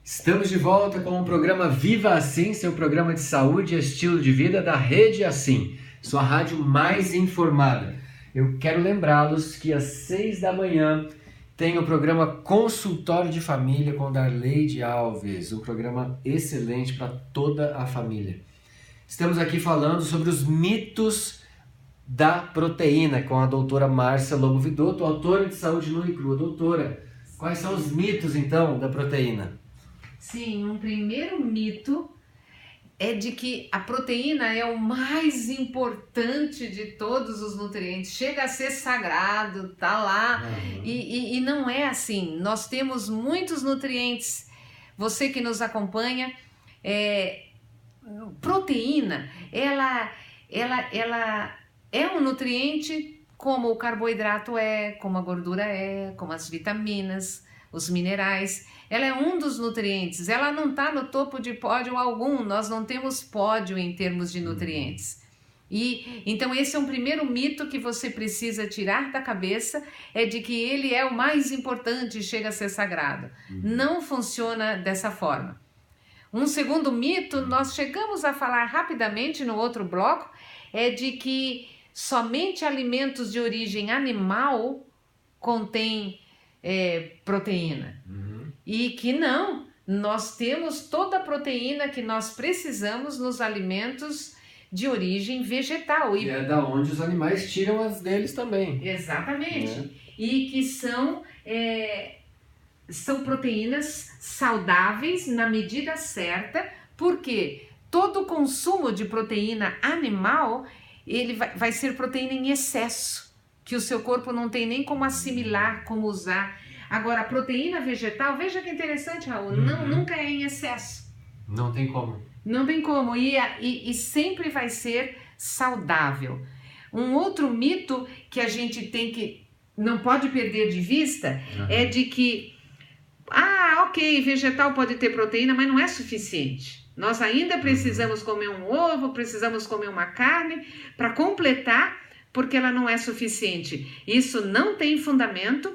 Estamos de volta com o programa Viva Assim, seu programa de saúde e estilo de vida da Rede Assim, sua rádio mais informada. Eu quero lembrá-los que às 6 da manhã tem o programa Consultório de Família com Darleide Alves, um programa excelente para toda a família. Estamos aqui falando sobre os mitos da proteína com a doutora Márcia Lobo Vidotto, autora de Saúde Nua e Crua. Doutora, quais são os mitos então da proteína? Sim, um primeiro mito é de que a proteína é o mais importante de todos os nutrientes, chega a ser sagrado, tá lá, e não é assim. Nós temos muitos nutrientes. Você que nos acompanha, proteína, ela é um nutriente como o carboidrato é, como a gordura é, como as vitaminas, os minerais. Ela é um dos nutrientes, ela não está no topo de pódio algum, nós não temos pódio em termos de nutrientes. E então esse é um primeiro mito que você precisa tirar da cabeça, é de que ele é o mais importante, chega a ser sagrado. Não funciona dessa forma. Um segundo mito, nós chegamos a falar rapidamente no outro bloco, é de que somente alimentos de origem animal contêm proteína. E que não, nós temos toda a proteína que nós precisamos nos alimentos de origem vegetal. E é da onde os animais tiram as deles também. Exatamente. E que são proteínas saudáveis na medida certa, porque todo consumo de proteína animal, ele vai ser proteína em excesso, que o seu corpo não tem nem como assimilar, como usar. Agora, a proteína vegetal, veja que interessante, Raul, nunca é em excesso. Não tem como. Não tem como, e sempre vai ser saudável. Um outro mito que a gente não pode perder de vista é de que, ok, vegetal pode ter proteína, mas não é suficiente. Nós ainda precisamos comer um ovo, precisamos comer uma carne para completar, porque ela não é suficiente. Isso não tem fundamento.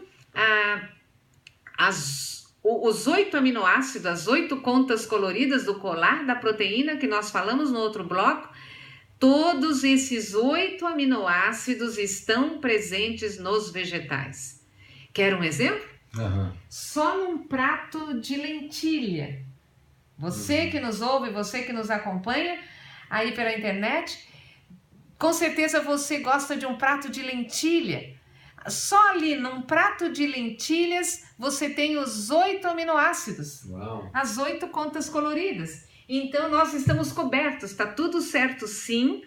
Os 8 aminoácidos, as 8 contas coloridas do colar da proteína que nós falamos no outro bloco, todos esses 8 aminoácidos estão presentes nos vegetais. Quer um exemplo? Só num prato de lentilha. Você que nos ouve, você que nos acompanha aí pela internet, com certeza você gosta de um prato de lentilha. Só ali num prato de lentilhas você tem os 8 aminoácidos. Uau. As 8 contas coloridas. Então nós estamos cobertos, está tudo certo sim.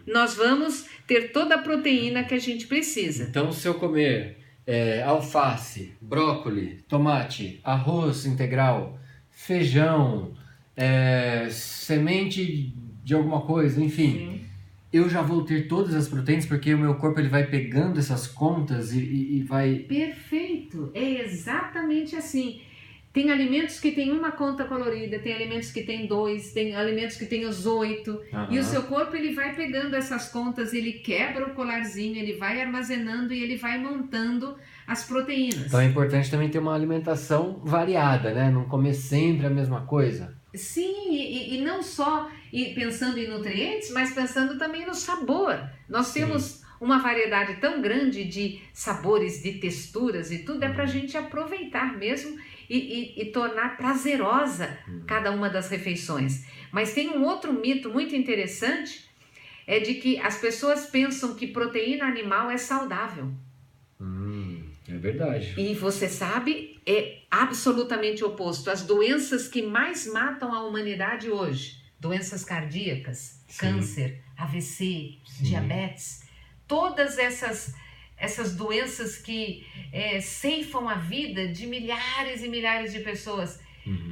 Nós vamos ter toda a proteína que a gente precisa. Então se eu comer alface, brócolis, tomate, arroz integral, feijão, semente de alguma coisa, enfim... Sim. Eu já vou ter todas as proteínas, porque o meu corpo ele vai pegando essas contas e vai... Perfeito, é exatamente assim. Tem alimentos que tem uma conta colorida, tem alimentos que tem 2, tem alimentos que tem os 8, e o seu corpo ele vai pegando essas contas, ele quebra o colarzinho, ele vai armazenando e ele vai montando as proteínas. Então é importante também ter uma alimentação variada, né? Não comer sempre a mesma coisa. Sim, e não só pensando em nutrientes, mas pensando também no sabor. Nós temos uma variedade tão grande de sabores, de texturas e tudo, é para a gente aproveitar mesmo e tornar prazerosa cada uma das refeições. Mas tem um outro mito muito interessante, é de que as pessoas pensam que proteína animal é saudável. É verdade. E você sabe, é absolutamente oposto. As doenças que mais matam a humanidade hoje, doenças cardíacas, câncer, AVC, diabetes, todas essas doenças que ceifam a vida de milhares e milhares de pessoas,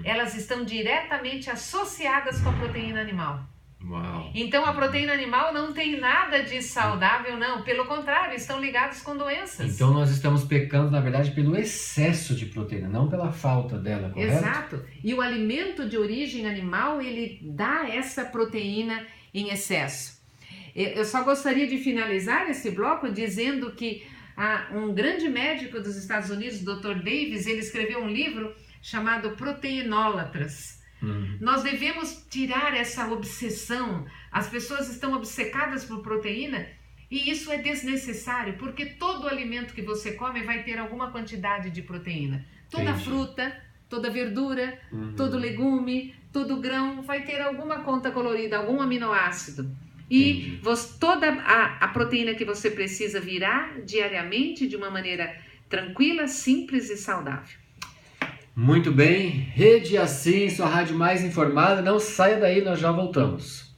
elas estão diretamente associadas com a proteína animal. Uau. Então a proteína animal não tem nada de saudável, não. Pelo contrário, estão ligados com doenças. Então nós estamos pecando, na verdade, pelo excesso de proteína, não pela falta dela, correto? Exato. E o alimento de origem animal, ele dá essa proteína em excesso. Eu só gostaria de finalizar esse bloco dizendo que um grande médico dos Estados Unidos, o Dr. Davis, ele escreveu um livro chamado proteinólatras. Nós devemos tirar essa obsessão. As pessoas estão obcecadas por proteína e isso é desnecessário, porque todo alimento que você come vai ter alguma quantidade de proteína. Toda fruta, toda verdura, todo legume, todo grão vai ter alguma conta colorida, algum aminoácido. E toda a proteína que você precisa virá diariamente de uma maneira tranquila, simples e saudável. Muito bem, Rede Assim, sua rádio mais informada. Não saia daí, nós já voltamos.